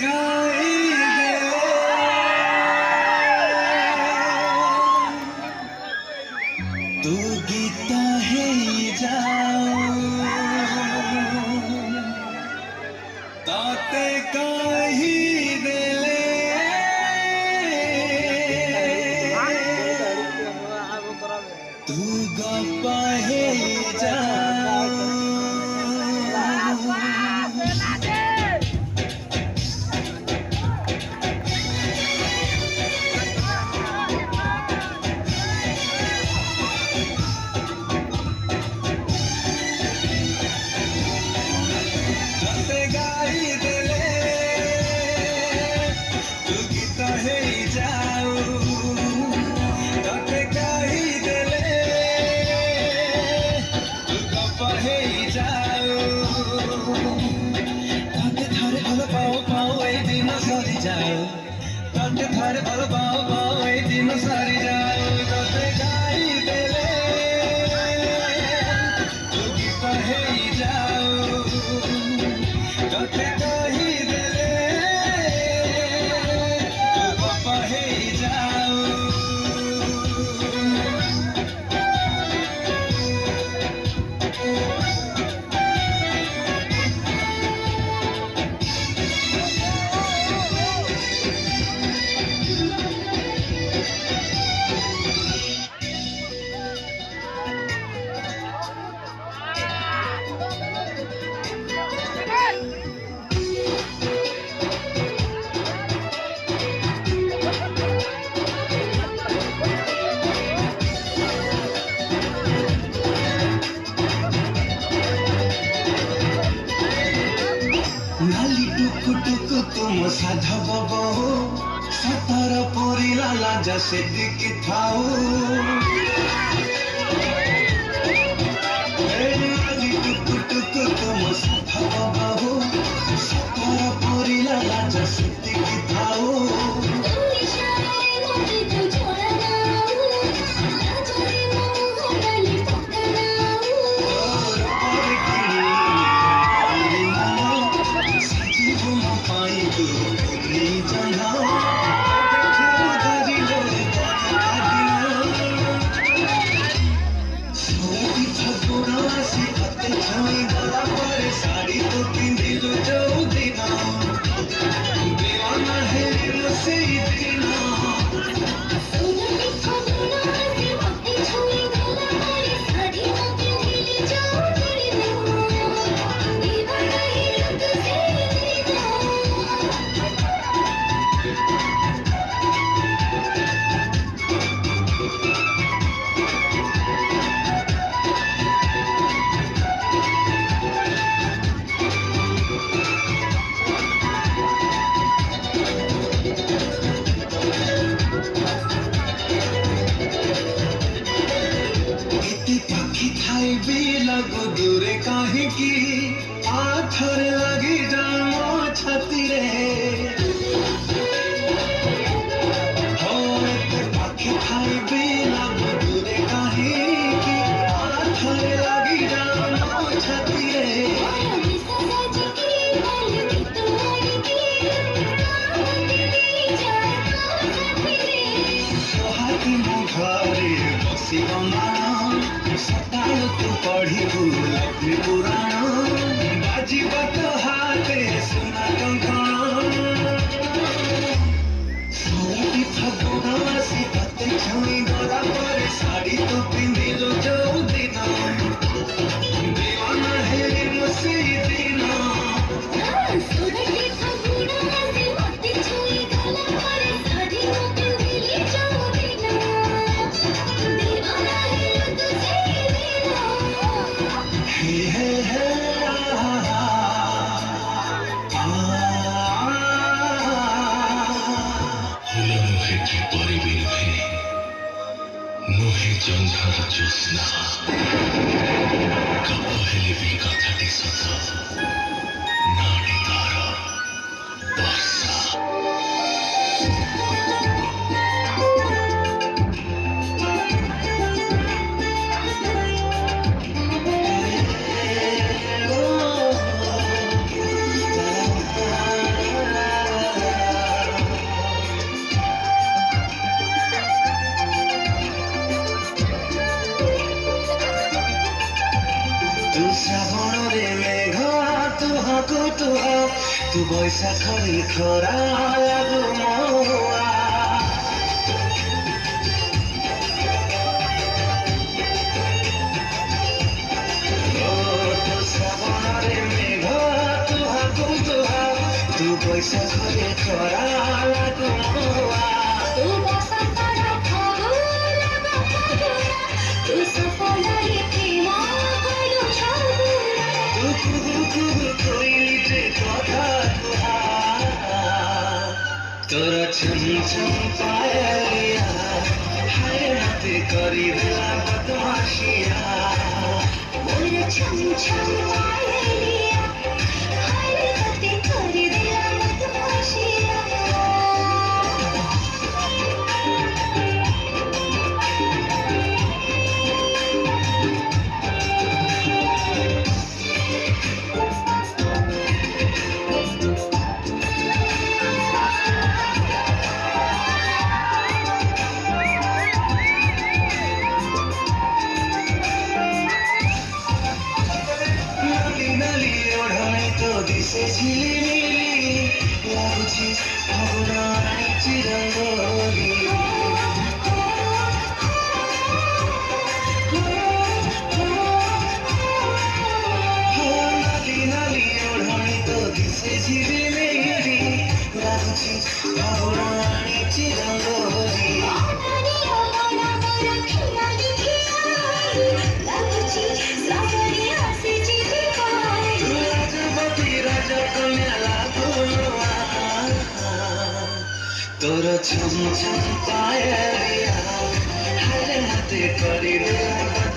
गाई दे तू गीता है जाओ ताते काही देले तू गप्पा है जाओ ताते थारे भल पाओ पाओ ए दिन सारी जाओ ताते गाई देले तू गीता है जाओ ताते गाई देले तू पापा है जाओ नाली टुक टुक तुम साधव बहु सतर पुरीला लाजा से दिखी थाओ नाली टुक टुक तुम साधव बहु सतर पुरीला लाजा से दिखी थाओ साड़ी तो पिंधिलु जो दिना दीवाना है से दिना भी लगो दूरे काहे की आथर लगी जामो छाती रे हो पाखी खाई भी लगो दूरे काहे की आथर लगी जामो छाती रे सोहागी मुखारे बसी बना सताल तू पढ़ी लक्ष्मी पुराण बाजी बात हाथे सुना कंकण फगुना सी पते छुई गला पर साड़ी तो पिंधिलु जो दिना दीवाना है मुझसे दिना जंझार ज्योत्स्ना कपहेली भी कथाटी सत नाड़ी तार वर्षा বৈশাখী খরা লাগু মহুয়া শ্রাবণরে মেঘ তুহা কুতুহা তু বৈশাখী খরা লাগু মহুয়া तू बसंतर फागुन बफगुना तू सफलरी प्रेमा गलु छगुना तू कुहू कुहू कोइलिटे कथा कुहा तोरा छम छम पायलिया हाय हाथे करी दिला बदमाशिया मोर छम छम पायलिया हाय हाथे करी दिला बदमाशिया दिसे झिलिमिली लाଗୁଛି ଫଗୁଣ ଆଣିଛି ରଙ୍ଗୋଲି ନାଲି ନାଲି ଓଢ଼ଣୀ ତ ଦିଶେ ଝିଲିମିଲି ଲାଗୁଛି ଫଗୁଣ ଆଣିଛି ରଙ୍ଗୋଲି तोर छम छम पायलिया हाय हाथे करी दिला